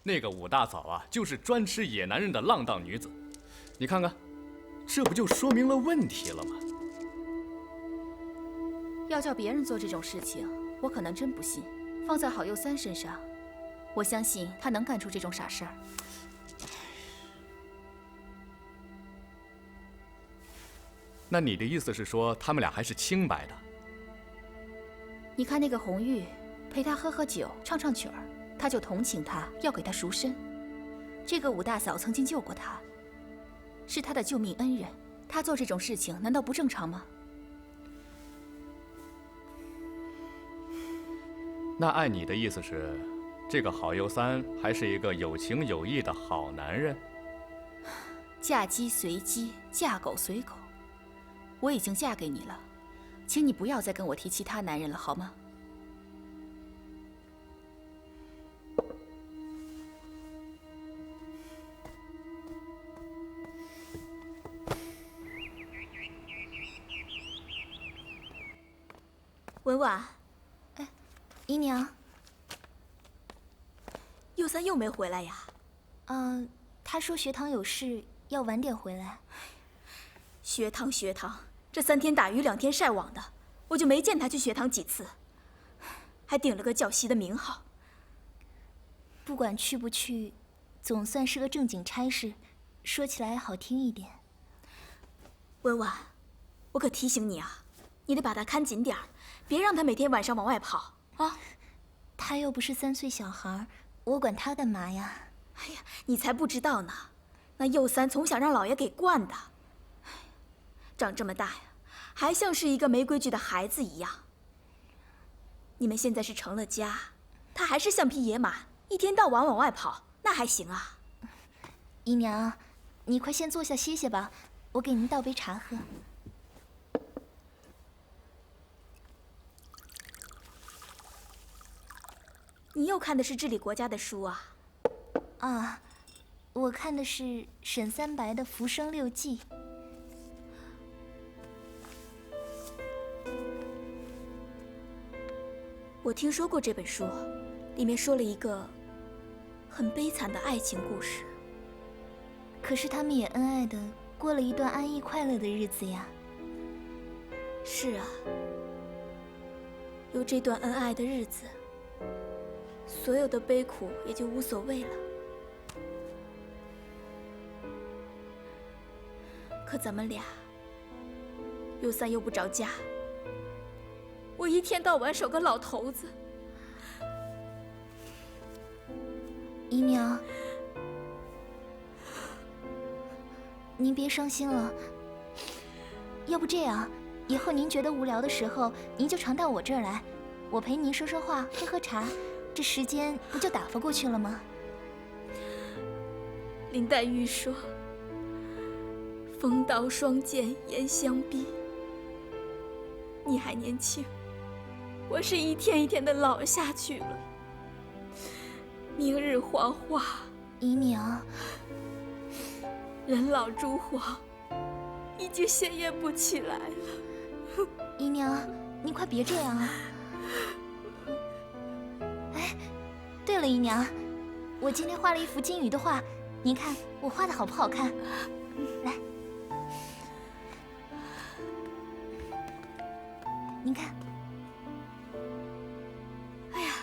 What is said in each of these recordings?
那个武大嫂啊，就是专吃野男人的浪荡女子。你看看，这不就说明了问题了吗？要叫别人做这种事情，我可能真不信。放在郝佑三身上，我相信他能干出这种傻事儿。那你的意思是说，他们俩还是清白的？你看那个红玉，陪他喝喝酒，唱唱曲儿，他就同情他，要给他赎身。这个武大嫂曾经救过他，是他的救命恩人，他做这种事情难道不正常吗？那按你的意思是，这个郝佑三还是一个有情有义的好男人？嫁鸡随鸡，嫁狗随狗。我已经嫁给你了，请你不要再跟我提其他男人了，好吗？文婉，哎，姨娘，佑三又没回来呀？他说学堂有事，要晚点回来。学堂，这3天打鱼2天晒网的，我就没见他去学堂几次，还顶了个教习的名号。不管去不去，总算是个正经差事，说起来好听一点。文婉，我可提醒你啊，你得把他看紧点儿，别让他每天晚上往外跑啊。他又不是3岁小孩，我管他干嘛呀？哎呀，你才不知道呢，那佑三从小让老爷给惯的，长这么大呀，还像是一个没规矩的孩子一样。你们现在是成了家，他还是像匹野马，一天到晚往外跑，那还行啊？姨娘，你快先坐下歇歇吧，我给您倒杯茶喝。你又看的是治理国家的书啊？啊，我看的是沈三白的《浮生六记》。我听说过这本书，里面说了一个很悲惨的爱情故事。可是他们也恩爱的过了一段安逸快乐的日子呀。是啊，有这段恩爱的日子，所有的悲苦也就无所谓了。可咱们俩，佑三又不着家，我一天到晚守个老头子。姨娘，您别伤心了。要不这样，以后您觉得无聊的时候，您就常到我这儿来，我陪您说说话，喝喝茶，这时间不就打发过去了吗？林黛玉说：“风刀霜剑严相逼。”你还年轻，我是一天一天的老下去了。明日黄花，姨娘，人老珠黄，已经鲜艳不起来了。姨娘，你快别这样啊！哎，对了，姨娘，我今天画了一幅金鱼的画，您看我画的好不好看？来，您看。哎呀，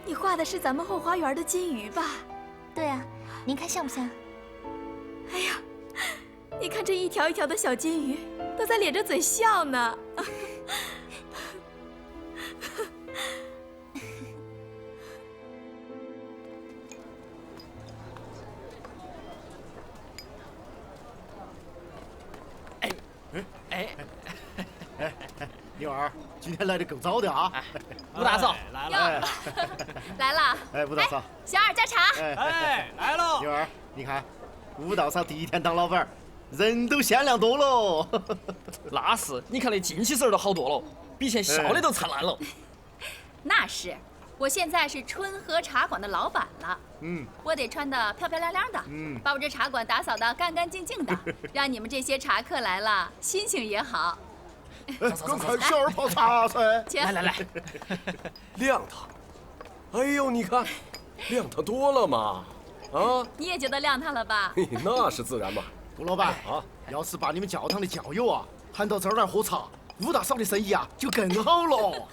你画的是咱们后花园的金鱼吧？对啊，您看像不像？哎呀，你看这一条一条的小金鱼，都在咧着嘴笑呢。妞儿，今天来的够早的啊！吴大嫂来了，来了。哎，吴大嫂，小二加茶。哎，来了。妞儿，你看，吴大嫂第一天当老板，人都鲜亮多喽。那是，你看那精气神儿都好多了，比以前笑的都灿烂了。那是，我现在是春和茶馆的老板了。我得穿得漂漂亮亮的，把我这茶馆打扫得干干净净的，让你们这些茶客来了，心情也好。赶快小二泡茶噻！来，来，亮堂。哎呦，你看，谅他多了嘛，啊？你也觉得谅他了吧？嘿，那是自然嘛。顾老板啊，要是把你们教堂的教友啊喊到这儿来喝茶，武大嫂的生意啊就更好了。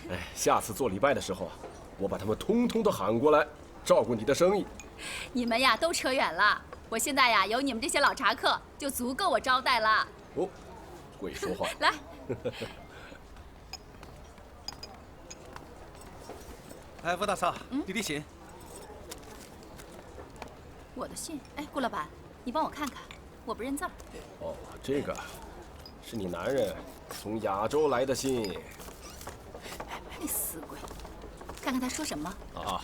哎，下次做礼拜的时候啊，我把他们通通都喊过来，照顾你的生意。你们呀都扯远了，我现在呀有你们这些老茶客，就足够我招待了。哦，会说话。来，哎，吴大嫂，你的信。我的信。哎，顾老板，你帮我看看，我不认字儿。哦，这个是你男人从亚洲来的信。那死鬼，看看他说什么。啊。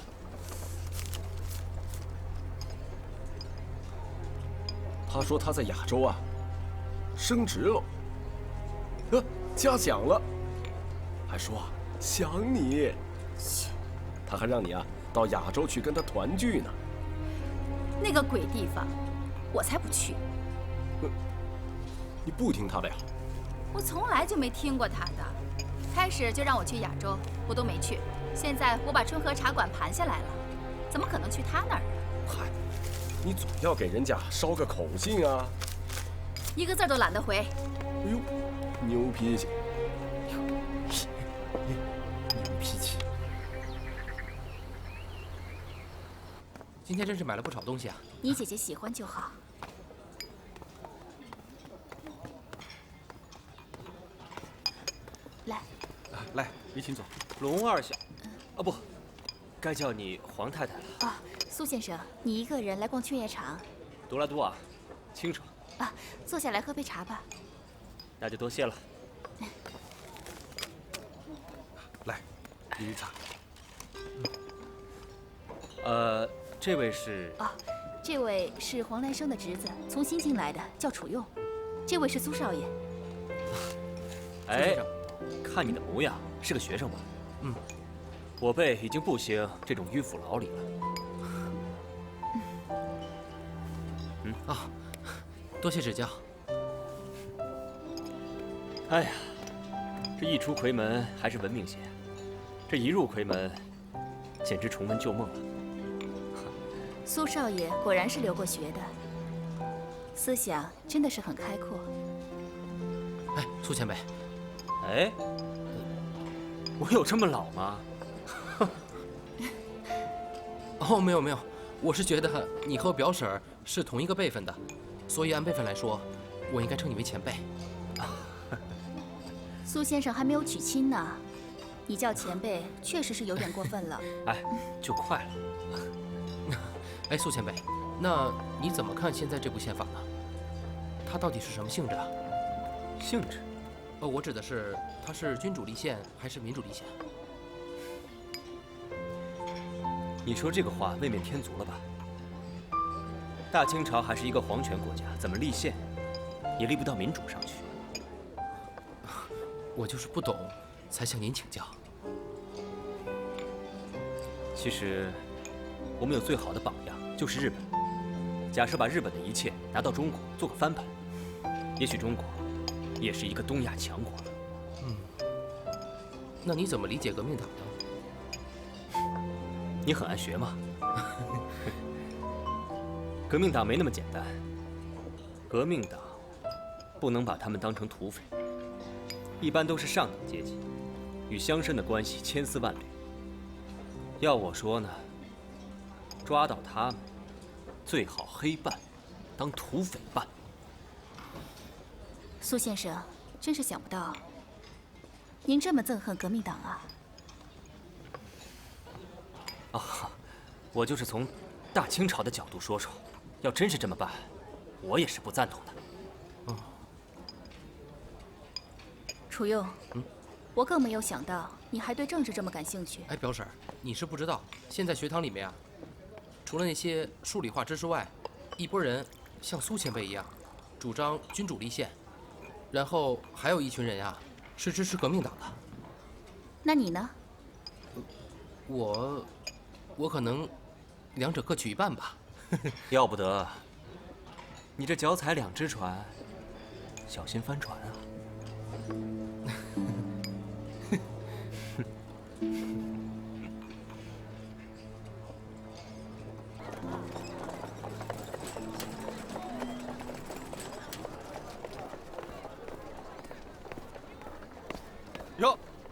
他说他在亚洲啊，升职了，嘉奖了，还说啊想你。他还让你啊到亚洲去跟他团聚呢。那个鬼地方，我才不去。你不听他的呀？我从来就没听过他的。开始就让我去亚洲，我都没去。现在我把春和茶馆盘下来了，怎么可能去他那儿啊？嗨，你总要给人家捎个口信啊！一个字都懒得回。哎呦，牛脾气！牛脾气！今天真是买了不少东西啊！你姐姐喜欢就好。来，来，你请坐。龙二小，啊不，该叫你黄太太了。啊，苏先生，你一个人来逛劝业场？多拉多啊，清楚。啊，坐下来喝杯茶吧。那就多谢了。来，你茶。这位是？啊，这位是黄来生的侄子，从新进来的，叫楚用。这位是苏少爷。哎，看你的模样，是个学生吧？我辈已经不兴这种迂腐老礼了。啊，多谢指教。哎呀，这一出魁门还是闻名些，这一入魁门，简直重温旧梦了。苏少爷果然是留过学的，思想真的是很开阔。哎，苏前辈，哎，我有这么老吗？哦，没有没有，我是觉得你和我表婶儿是同一个辈分的，所以按辈分来说，我应该称你为前辈。苏先生还没有娶亲呢，你叫前辈确实是有点过分了。哎，就快了。哎，苏前辈，那你怎么看现在这部宪法呢？它到底是什么性质啊？性质？我指的是它是君主立宪还是民主立宪？你说这个话未免天足了吧？大清朝还是一个皇权国家，怎么立宪也立不到民主上去。我就是不懂，才向您请教。其实，我们有最好的榜样，就是日本。假设把日本的一切拿到中国做个翻盘，也许中国也是一个东亚强国了。那你怎么理解革命党呢？你很爱学吗？革命党没那么简单。革命党不能把他们当成土匪，一般都是上等阶级，与乡绅的关系千丝万缕。要我说呢，抓到他们，最好黑办，当土匪办。苏先生，真是想不到，您这么憎恨革命党啊！啊，我就是从大清朝的角度说说，要真是这么办，我也是不赞同的。楚用，我更没有想到你还对政治这么感兴趣。哎，表婶儿，你是不知道，现在学堂里面啊，除了那些数理化知识外，一拨人像苏前辈一样，主张君主立宪，然后还有一群人呀，是支持革命党的。那你呢？我可能两者各取一半吧。要不得，你这脚踩两只船，小心翻船啊！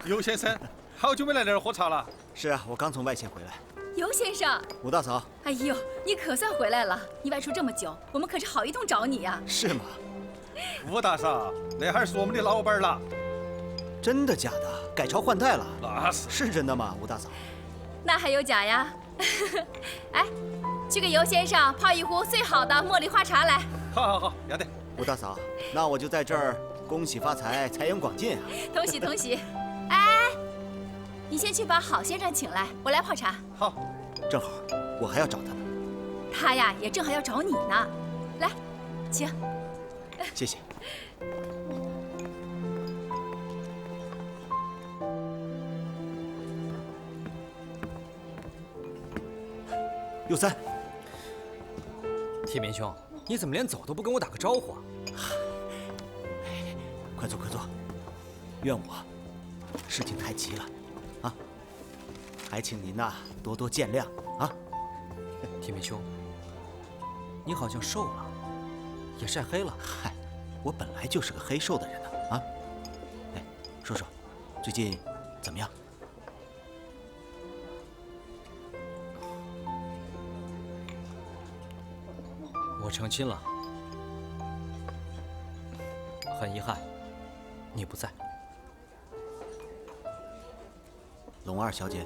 尤先生，好久没来这儿喝茶了。是啊，我刚从外县回来。尤先生，吴大嫂。哎呦，你可算回来了！你外出这么久，我们可是好一通找你呀。是吗？吴大嫂，那还是我们的老板了。真的假的？改朝换代了？那是。是真的吗，吴大嫂？那还有假呀？哎，去给尤先生泡一壶最好的茉莉花茶来。好，要得。吴大嫂，那我就在这儿恭喜发财，财源广进啊！同喜同喜。哎，你先去把郝先生请来，我来泡茶。好，正好我还要找他呢。他呀，也正好要找你呢。来，请。谢谢。右三，铁面兄，你怎么连走都不跟我打个招呼啊？快坐，快坐。怨我，事情太急了，啊，还请您呐多多见谅啊。铁面兄，你好像瘦了，也晒黑了。嗨，我本来就是个黑瘦的人呢，啊。哎，说说，最近怎么样？我成亲了，很遗憾，你不在。龙二小姐，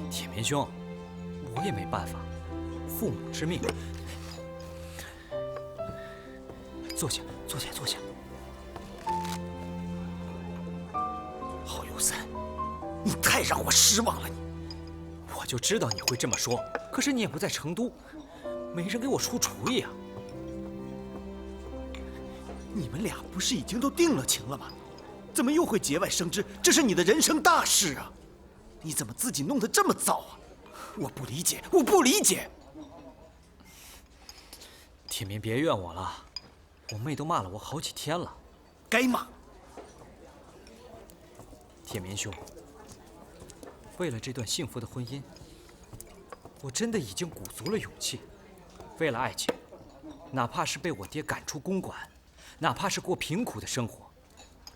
铁面兄，我也没办法，父母之命。坐下，坐下，坐下。郝有三，你太让我失望了，你。我就知道你会这么说，可是你也不在成都，没人给我出主意啊。你们俩不是已经都定了情了吗？怎么又会节外生枝？这是你的人生大事啊！你怎么自己弄得这么糟啊？我不理解，我不理解。铁面，别怨我了，我妹都骂了我好几天了。该骂。铁面兄，为了这段幸福的婚姻，我真的已经鼓足了勇气。为了爱情，哪怕是被我爹赶出公馆，哪怕是过贫苦的生活，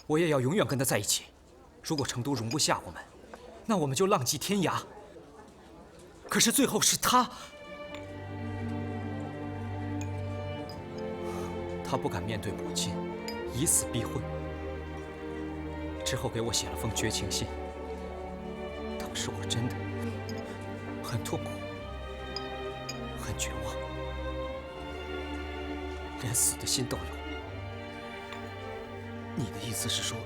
我也要永远跟他在一起。如果成都容不下我们，那我们就浪迹天涯。可是最后是他，他不敢面对母亲，以死逼婚。之后给我写了封绝情信。当时我真的很痛苦，很绝望，连死的心都有。你的意思是说，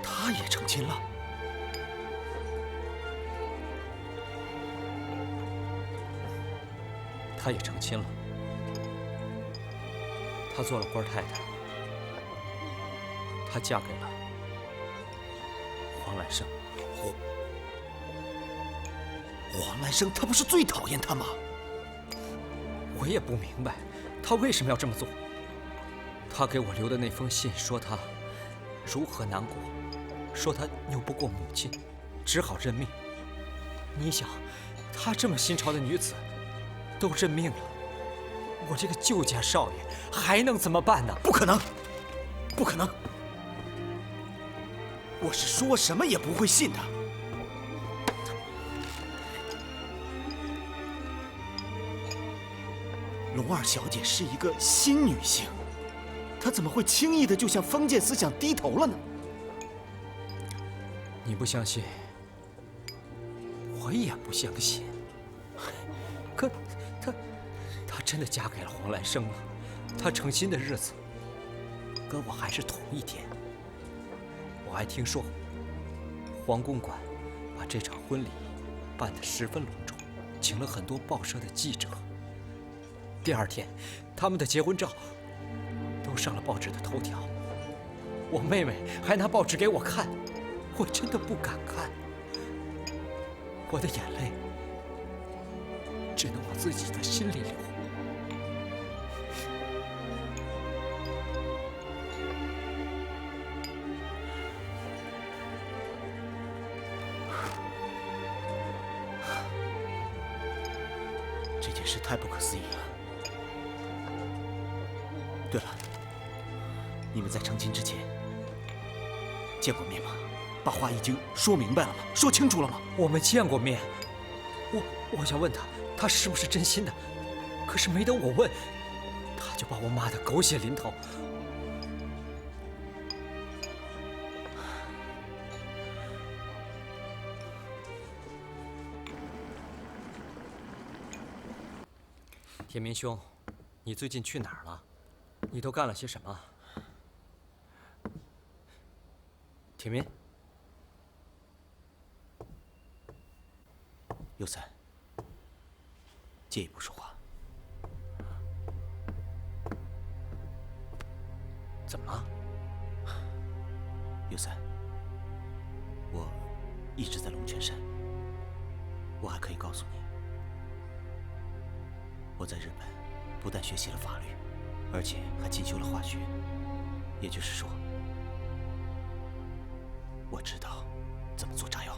他也成亲了？他也成亲了，他做了官太太，她嫁给了黄兰生。黄兰生，他不是最讨厌他吗？我也不明白，他为什么要这么做。他给我留的那封信说他如何难过，说他拗不过母亲，只好认命。你想，她这么新潮的女子都认命了，我这个旧家少爷还能怎么办呢？不可能，不可能！我是说什么也不会信的。龙二小姐是一个新女性，她怎么会轻易的就向封建思想低头了呢？你不相信，我也不相信。可她真的嫁给了黄兰生了，她成亲的日子跟我还是同一天。我还听说，黄公馆把这场婚礼办得十分隆重，请了很多报社的记者。第二天，他们的结婚照都上了报纸的头条。我妹妹还拿报纸给我看，我真的不敢看。我的眼泪只能往自己的心里流。这件事太不可思议了。对了，你们在成亲之前见过面吗？把话已经说明白了吗？说清楚了吗？我们见过面，我想问他，他是不是真心的？可是没等我问，他就把我骂得狗血淋头。铁明兄，你最近去哪儿了？你都干了些什么？铁明，右三，借一步说话。怎么了？右三，我一直在龙泉山，我还可以告诉你，我在日本不但学习了法律，而且还进修了化学。也就是说，我知道怎么做炸药。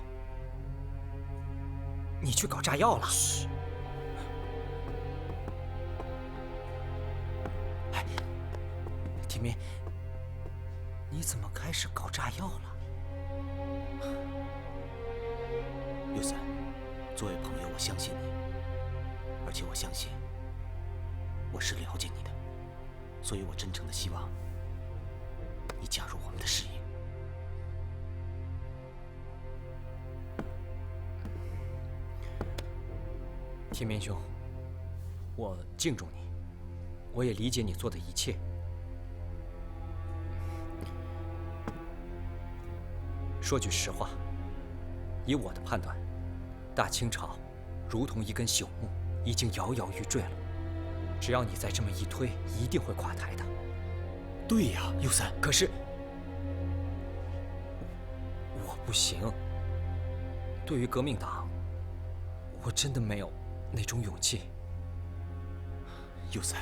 你去搞炸药了？嘘！哎，铁明，你怎么开始搞炸药了？右三，作为朋友，我相信你，而且我相信我是了解你的，所以我真诚的希望你加入我们的事业。铁明兄，我敬重你，我也理解你做的一切。说句实话，以我的判断，大清朝如同一根朽木，已经摇摇欲坠了。只要你再这么一推，一定会垮台的。对呀，右三。可是我不行。对于革命党，我真的没有那种勇气。右三，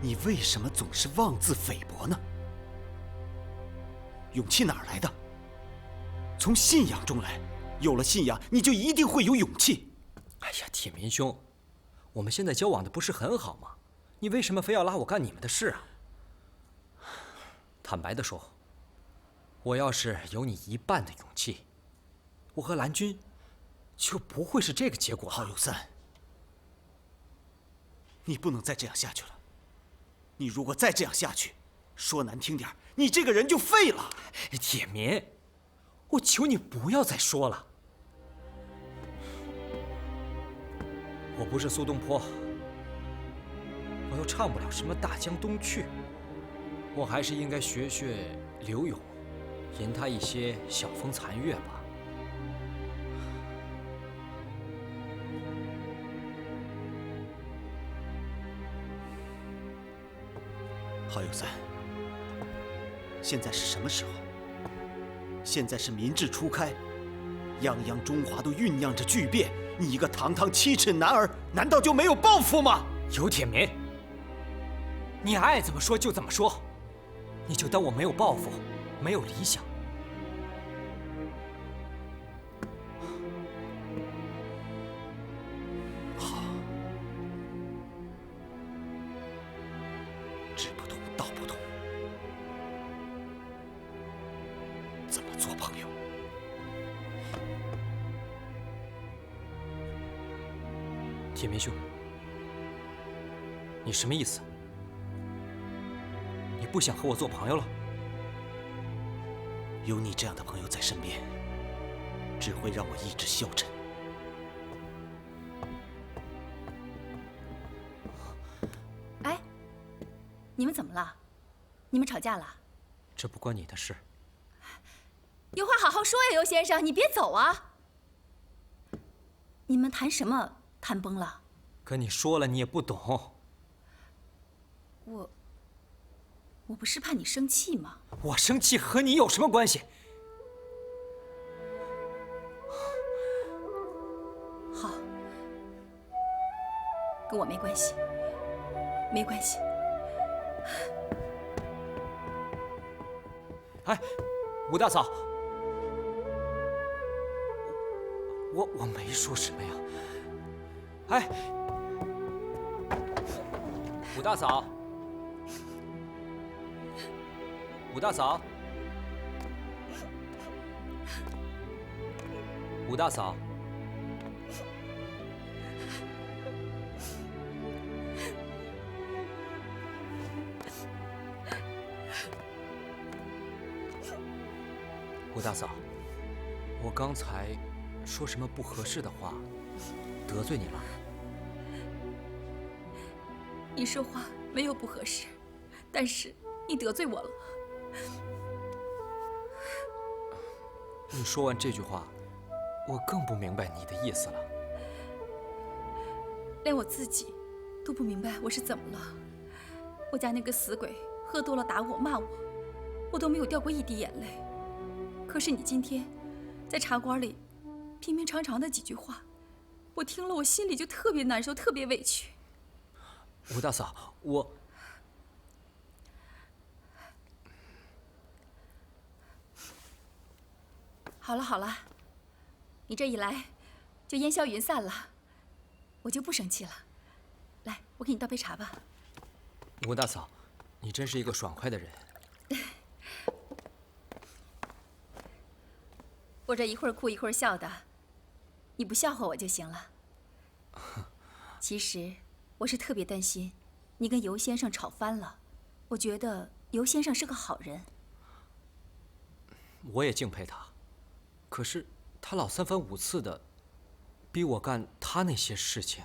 你为什么总是妄自菲薄呢？勇气哪儿来的？从信仰中来。有了信仰，你就一定会有勇气。哎呀，铁明兄，我们现在交往的不是很好吗？你为什么非要拉我干你们的事啊？坦白的说，我要是有你1半的勇气，我和蓝军就不会是这个结果了。郝有三，你不能再这样下去了。你如果再这样下去，说难听点，你这个人就废了。铁民，我求你不要再说了。我不是苏东坡，我又唱不了什么大江东去，我还是应该学学柳永，吟他一些晓风残月吧。郝有三，现在是什么时候？现在是民智初开，泱泱中华都酝酿着巨变。你一个堂堂7尺男儿，难道就没有抱负吗？有铁民，你爱怎么说就怎么说，你就当我没有抱负，没有理想。好，志不同道不同，怎么做朋友？铁明兄，你什么意思？你不想和我做朋友了？有你这样的朋友在身边，只会让我意志消沉。哎，你们怎么了？你们吵架了？这不关你的事。有话好好说呀，尤先生，你别走啊！你们谈什么谈崩了？可你说了，你也不懂。我不是怕你生气吗？我生气和你有什么关系？好，跟我没关系，没关系。哎，吴大嫂，我没说什么呀。哎，吴大嫂，武大嫂，武大嫂，武大嫂，我刚才说什么不合适的话，得罪你了？你说话没有不合适，但是你得罪我了。你说完这句话，我更不明白你的意思了。连我自己都不明白我是怎么了。我家那个死鬼喝多了打我骂我，我都没有掉过一滴眼泪。可是你今天在茶馆里平平常常的几句话，我听了我心里就特别难受，特别委屈。吴大嫂，我……好了好了，你这一来就烟消云散了，我就不生气了。来，我给你倒杯茶吧。吴大嫂，你真是一个爽快的人。我这一会儿哭一会儿笑的，你不笑话我就行了。其实我是特别担心你跟尤先生吵翻了。我觉得尤先生是个好人。我也敬佩他，可是他老三番五次的逼我干他那些事情。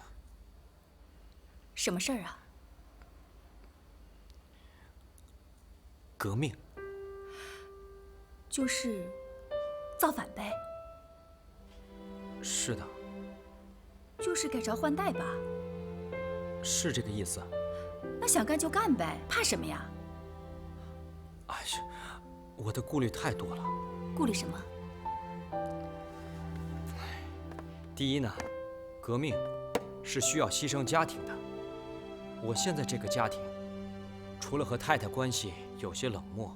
什么事儿啊？革命。就是造反呗。是的。就是改朝换代吧。是这个意思。那想干就干呗，怕什么呀？哎呀，我的顾虑太多了。顾虑什么？第一呢，革命是需要牺牲家庭的。我现在这个家庭，除了和太太关系有些冷漠，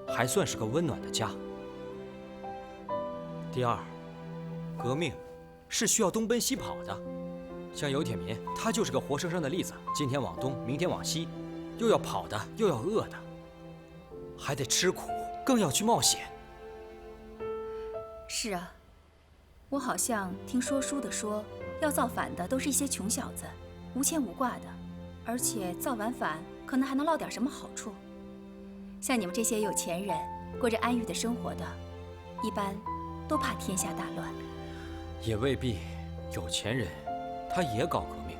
还算是个温暖的家。第二，革命是需要东奔西跑的。像尤铁民，他就是个活生生的例子。今天往东，明天往西，又要跑的，又要饿的，还得吃苦，更要去冒险。是啊，我好像听说书的说，要造反的都是一些穷小子，无牵无挂的，而且造完反可能还能落点什么好处。像你们这些有钱人，过着安逸的生活的，一般都怕天下大乱。也未必，有钱人他也搞革命，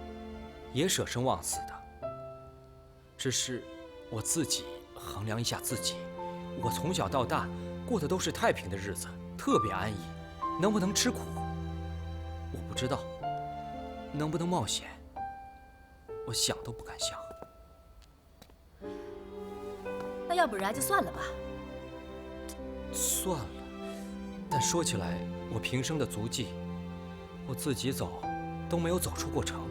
也舍生忘死的。只是我自己衡量一下自己，我从小到大过的都是太平的日子，特别安逸，能不能吃苦，我不知道；能不能冒险，我想都不敢想。那要不然就算了吧。算了，但说起来，我平生的足迹，我自己走都没有走出过城。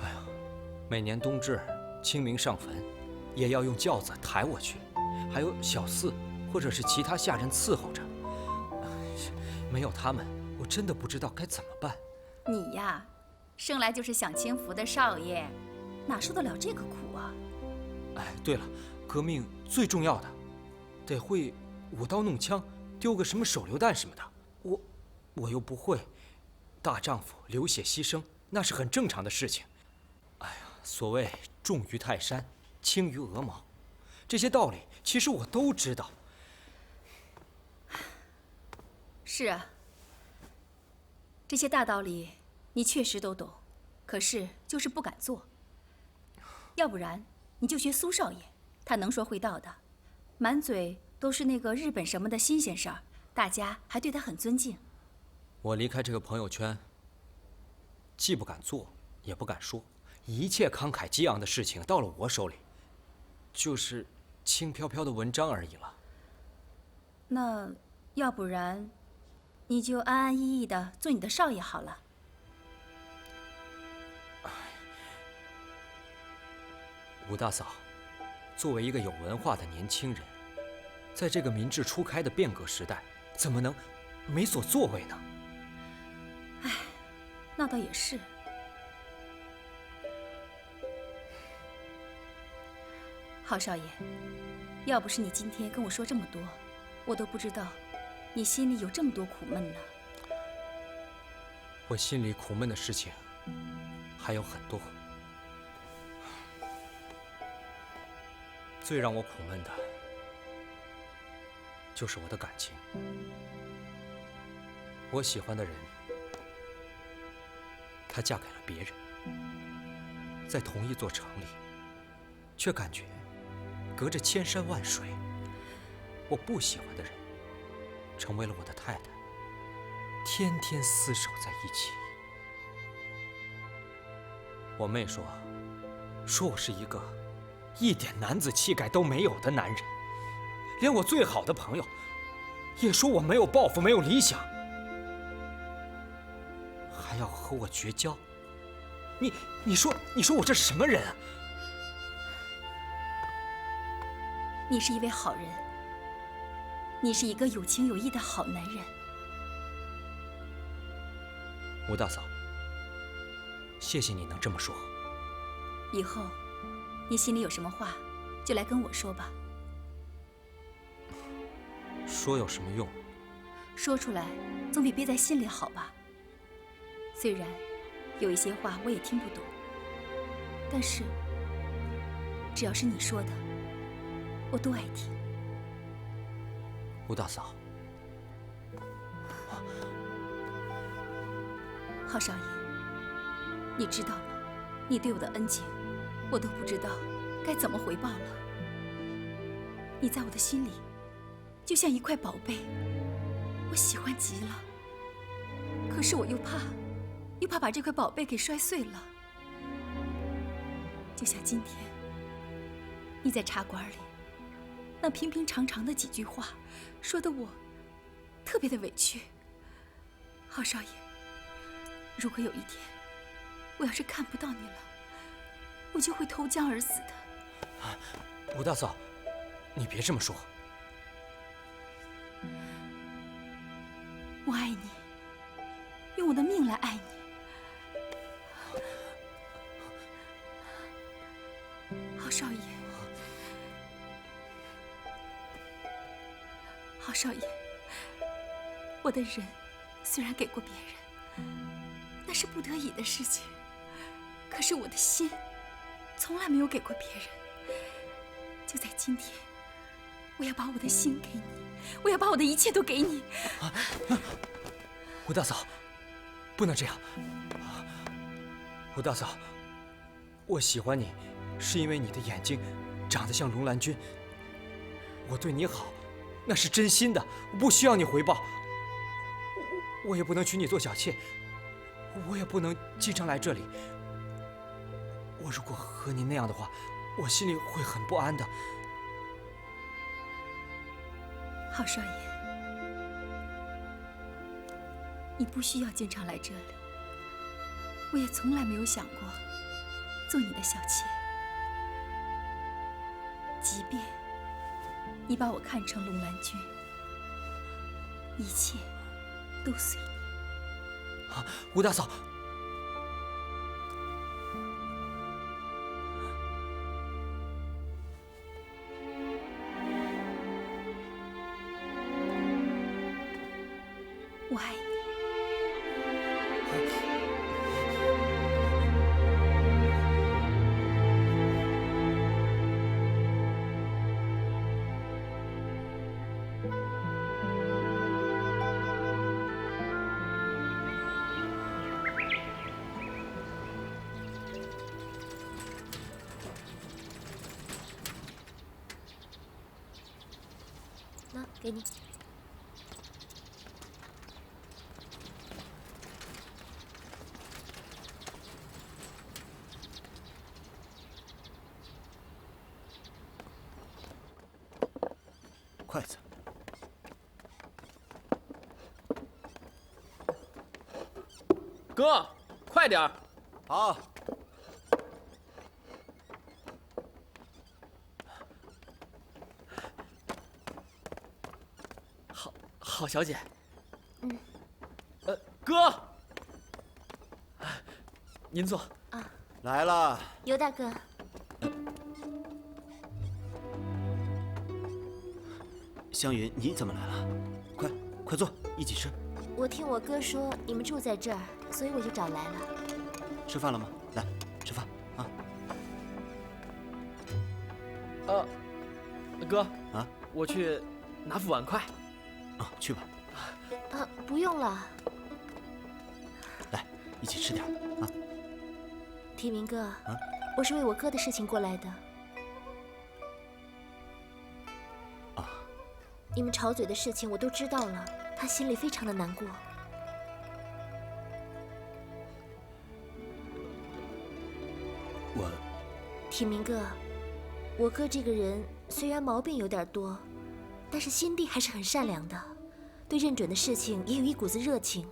哎呀，每年冬至、清明上坟，也要用轿子抬我去，还有小厮或者是其他下人伺候着。没有他们，我真的不知道该怎么办。你呀，生来就是享清福的少爷，哪受得了这个苦啊？哎，对了，革命最重要的，得会舞刀弄枪，丢个什么手榴弹什么的。我又不会。大丈夫流血牺牲，那是很正常的事情。哎呀，所谓重于泰山，轻于鹅毛，这些道理其实我都知道。是啊，这些大道理你确实都懂，可是就是不敢做。要不然你就学苏少爷，他能说会道的，满嘴都是那个日本什么的新鲜事儿，大家还对他很尊敬。我离开这个朋友圈，既不敢做，也不敢说，一切慷慨激昂的事情到了我手里，就是轻飘飘的文章而已了。那要不然，你就安安逸逸的做你的少爷好了。吴大嫂，作为一个有文化的年轻人，在这个民智初开的变革时代，怎么能没所作为呢？唉，那倒也是。郝少爷，要不是你今天跟我说这么多，我都不知道你心里有这么多苦闷呢。我心里苦闷的事情还有很多。最让我苦闷的，就是我的感情。我喜欢的人，她嫁给了别人，在同一座城里，却感觉隔着千山万水。我不喜欢的人，成为了我的太太，天天厮守在一起。我妹说我是一个一点男子气概都没有的男人，连我最好的朋友也说我没有抱负，没有理想，还要和我绝交。你说我这是什么人啊？你是一位好人，你是一个有情有义的好男人。吴大嫂，谢谢你能这么说。以后你心里有什么话，就来跟我说吧。说有什么用？说出来总比憋在心里好吧。虽然有一些话我也听不懂，但是只要是你说的，我都爱听。吴大嫂，郝少爷，你知道吗？你对我的恩情，我都不知道该怎么回报了。你在我的心里，就像一块宝贝，我喜欢极了。可是我又怕把这块宝贝给摔碎了。就像今天，你在茶馆里那平平常常的几句话，说得我特别的委屈。郝少爷，如果有一天我要是看不到你了，我就会投江而死的。吴大嫂，你别这么说。我爱你，用我的命来爱你。郝少爷，郝少爷，我的人虽然给过别人，那是不得已的事情，可是我的心从来没有给过别人。就在今天，我要把我的心给你，我要把我的一切都给你。吴大嫂，不能这样。吴大嫂，我喜欢你，是因为你的眼睛长得像龙兰君。我对你好，那是真心的，我不需要你回报。我也不能娶你做小妾，我也不能经常来这里。我如果和你那样的话，我心里会很不安的。郝少爷，你不需要经常来这里，我也从来没有想过做你的小妾。即便你把我看成龙兰君，一切都随你。吴大嫂，我爱你。那给你。筷子。哥，快点儿！好。郝小姐。哥，您坐。啊，来了。尤大哥。湘云，你怎么来了？快坐，一起吃。我听我哥说你们住在这儿，所以我就找来了。吃饭了吗？来，吃饭啊。哥啊，我去拿副碗筷。啊，去吧。不用了。来，一起吃点啊。提明哥，我是为我哥的事情过来的。你们吵嘴的事情我都知道了，他心里非常的难过。提明哥，我哥这个人虽然毛病有点多，但是心地还是很善良的，对认准的事情也有一股子热情，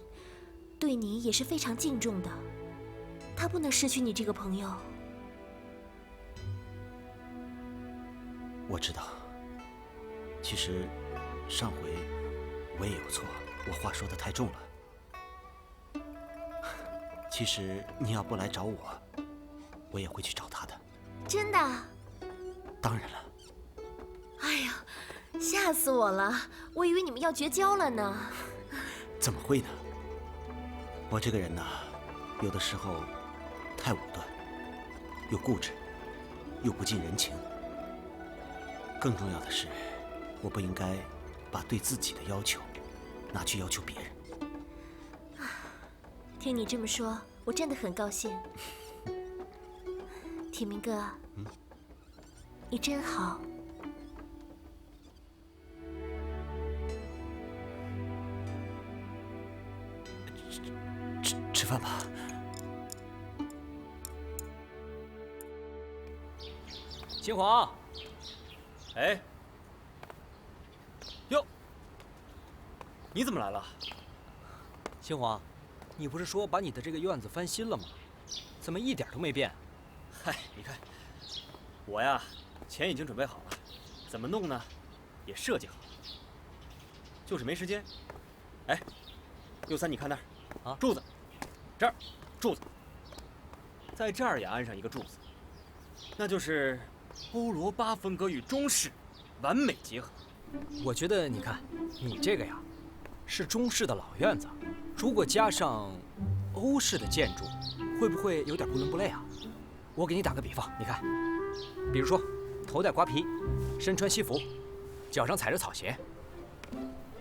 对你也是非常敬重的。他不能失去你这个朋友。我知道，其实上回我也有错，我话说得太重了。其实你要不来找我，我也会去找他的。真的？当然了。哎呀，吓死我了！我以为你们要绝交了呢。怎么会呢？我这个人呢，有的时候太武断，又固执，又不近人情。更重要的是，我不应该把对自己的要求拿去要求别人。听你这么说，我真的很高兴。铁明哥，你真好。吃饭吧。秦皇，哎，哟，你怎么来了？秦皇，你不是说把你的这个院子翻新了吗？怎么一点都没变？嗨，你看，我呀，钱已经准备好了，怎么弄呢？也设计好了，就是没时间。哎，右三，你看那儿，柱子，这儿，柱子，在这儿也安上一个柱子，那就是欧罗巴风格与中式完美结合。我觉得，你看，你这个呀，是中式的老院子，如果加上欧式的建筑，会不会有点不伦不类啊？我给你打个比方，你看，比如说，头戴瓜皮，身穿西服，脚上踩着草鞋，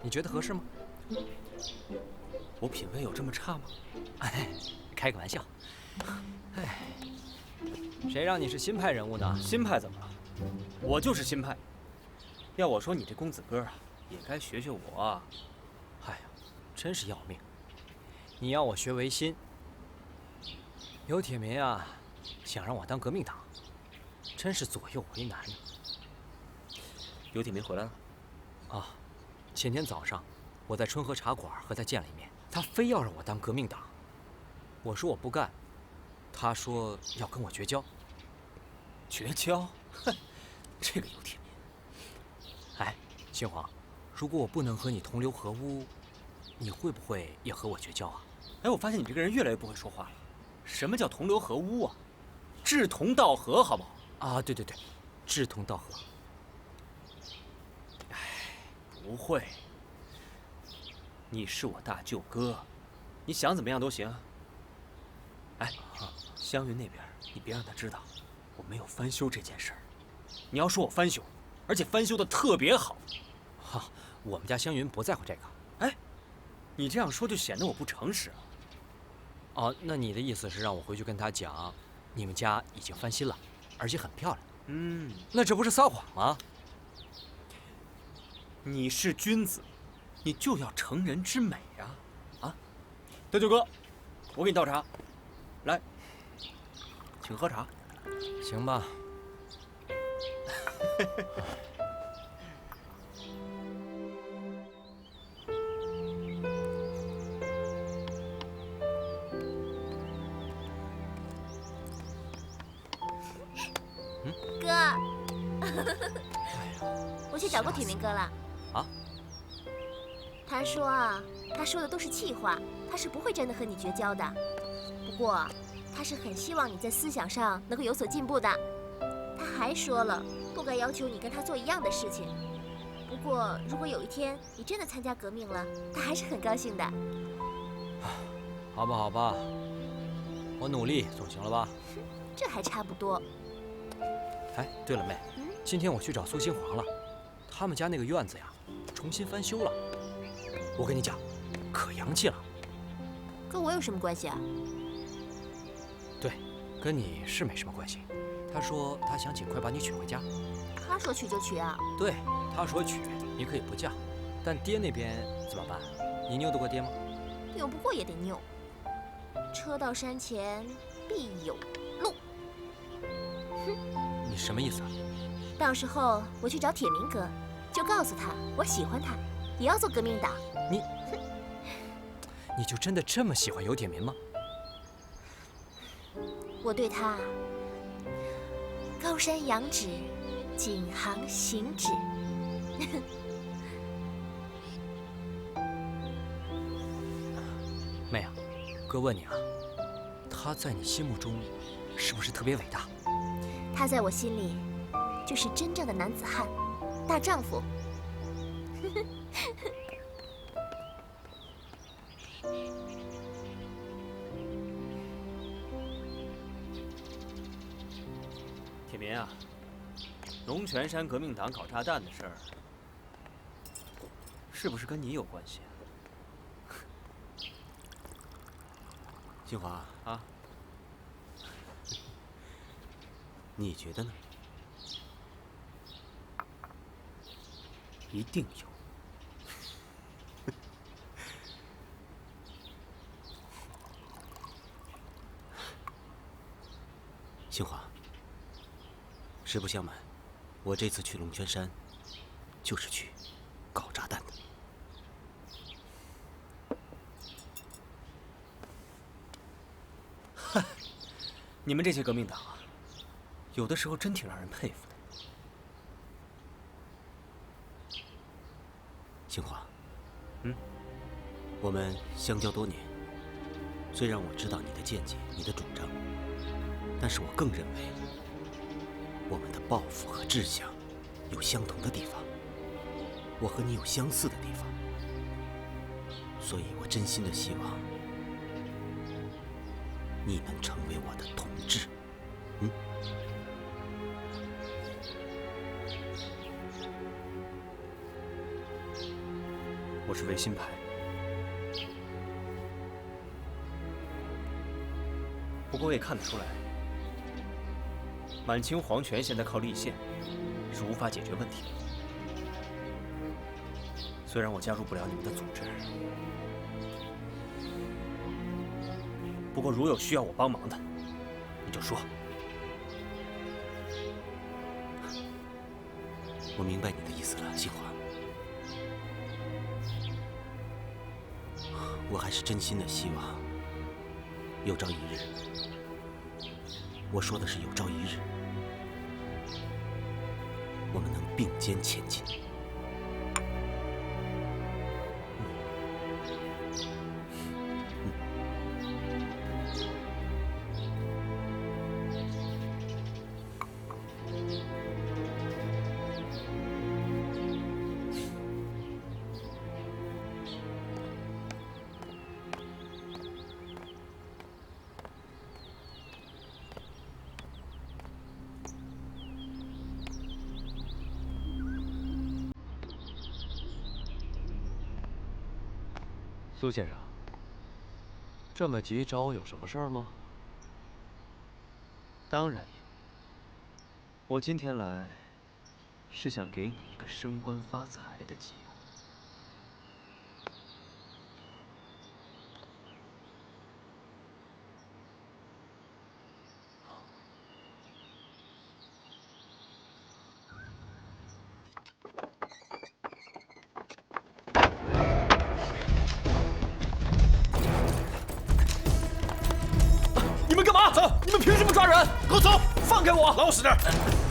你觉得合适吗？我品味有这么差吗？哎，开个玩笑。哎，谁让你是新派人物呢？新派怎么了？我就是新派。要我说，你这公子哥啊，也该学学我啊。哎呀，真是要命！你要我学维新，有铁民啊，想让我当革命党，真是左右为难啊。有铁民回来了？啊，前天早上我在春和茶馆和他见了一面，他非要让我当革命党，我说我不干，他说要跟我绝交。绝交？哼，这个有铁民。哎，秦皇，如果我不能和你同流合污，你会不会也和我绝交啊？哎，我发现你这个人越来越不会说话了。什么叫同流合污啊？志同道合，好不好？啊，对对对，志同道合。哎，不会。你是我大舅哥，你想怎么样都行。哎，湘云那边你别让他知道我没有翻修这件事儿。你要说我翻修，而且翻修的特别好。哈，我们家湘云不在乎这个。哎，你这样说就显得我不诚实了。哦，那你的意思是让我回去跟他讲，你们家已经翻新了，而且很漂亮。嗯，那这不是撒谎吗？你是君子，你就要成人之美啊！啊，大舅哥，我给你倒茶，来，请喝茶。行吧。哥，我去找过铁明哥了。啊？他说啊，他说的都是气话，他是不会真的和你绝交的。不过，他是很希望你在思想上能够有所进步的。他还说了，不该要求你跟他做一样的事情。不过，如果有一天你真的参加革命了，他还是很高兴的。好吧，好吧，我努力总行了吧？这还差不多。哎，对了，妹，今天我去找苏新华了，他们家那个院子呀，重新翻修了。我跟你讲，可洋气了。跟我有什么关系啊？对，跟你是没什么关系。他说他想尽快把你娶回家。他说娶就娶啊？对，他说娶，你可以不嫁，但爹那边怎么办？你拗得过爹吗？拗不过也得拗。车到山前必有路。哼，你什么意思啊？到时候我去找铁明哥，就告诉他我喜欢他，也要做革命党。你就真的这么喜欢游铁民吗？我对他高山仰止，景行行止。妹啊，哥问你啊，他在你心目中是不是特别伟大？他在我心里就是真正的男子汉，大丈夫。铁民啊，龙泉山革命党搞炸弹的事儿，是不是跟你有关系啊？新华啊，你觉得呢？一定有。新华，实不相瞒，我这次去龙泉山，就是去搞炸弹的。你们这些革命党啊，有的时候真挺让人佩服的。新华，我们相交多年，虽然我知道你的见解、你的主张，但是我更认为我们的抱负和志向有相同的地方，我和你有相似的地方，所以我真心的希望你能成为我的同志。我是维新派，不过我也看得出来，满清皇权现在靠立宪是无法解决问题的。虽然我加入不了你们的组织，不过如有需要我帮忙的，你就说。我明白你的意思了，新华。我还是真心的希望，有朝一日，我说的是有朝一日，我们能并肩前进。苏先生，这么急找我有什么事儿吗？当然有。我今天来，是想给你一个升官发财的机会。你们干嘛？走！你们凭什么抓人？给我走！放开我！老实点，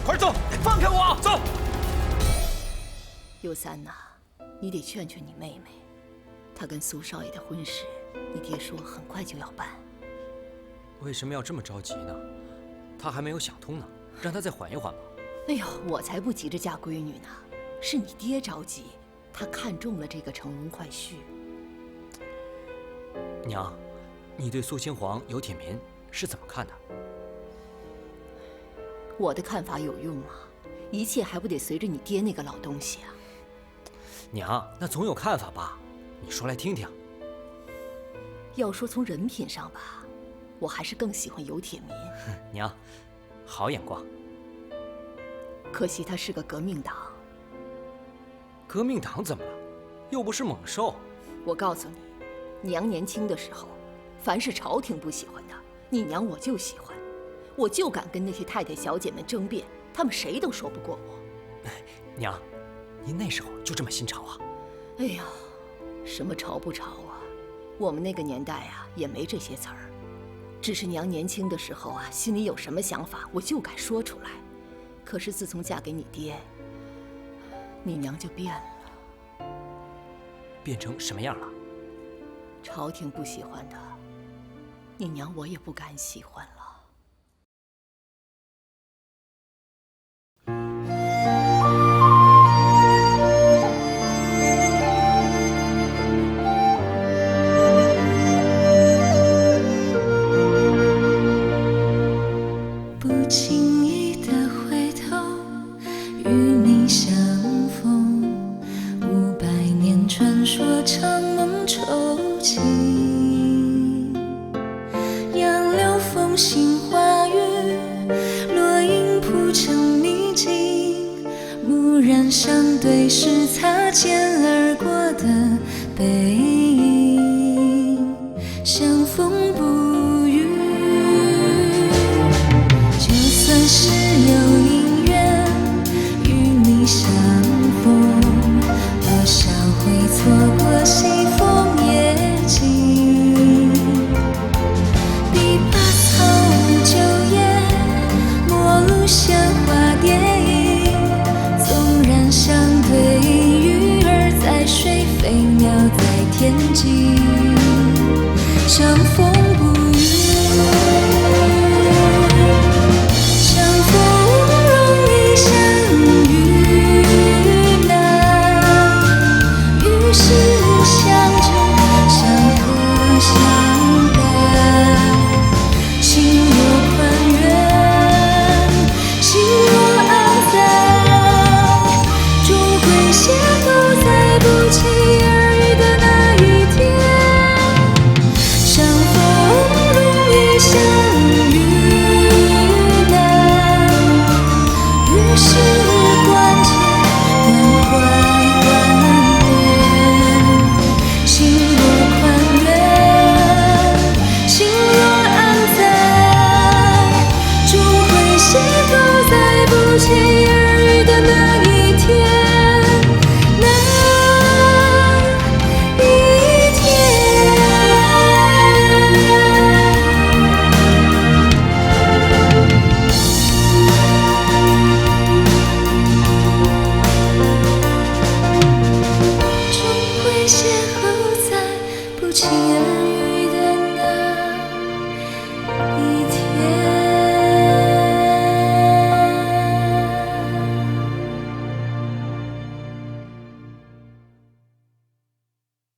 快走！放开我！走！佑三呐，你得劝劝你妹妹，她跟苏少爷的婚事，你爹说很快就要办。为什么要这么着急呢？他还没有想通呢，让他再缓一缓吧。哎呦，我才不急着嫁闺女呢。是你爹着急，他看中了这个乘龙快婿。娘，你对苏亲王、游铁民是怎么看的？我的看法有用吗？一切还不得随着你爹那个老东西啊！娘，那总有看法吧？你说来听听。要说从人品上吧，我还是更喜欢游铁民。娘，好眼光。可惜他是个革命党。革命党怎么了？又不是猛兽。我告诉你，娘年轻的时候，凡是朝廷不喜欢的，你娘我就喜欢，我就敢跟那些太太小姐们争辩，她们谁都说不过我。娘，您那时候就这么新潮啊？哎呀，什么潮不潮啊？我们那个年代啊，也没这些词儿。只是娘年轻的时候啊，心里有什么想法，我就敢说出来。可是自从嫁给你爹，你娘就变了。变成什么样了？朝廷不喜欢的，你娘我也不敢喜欢了。不经意的回头，与你相逢，500年传说长梦抽筋。杨柳风行花雨，落英铺成秘境。蓦然相对是擦肩而过的背影。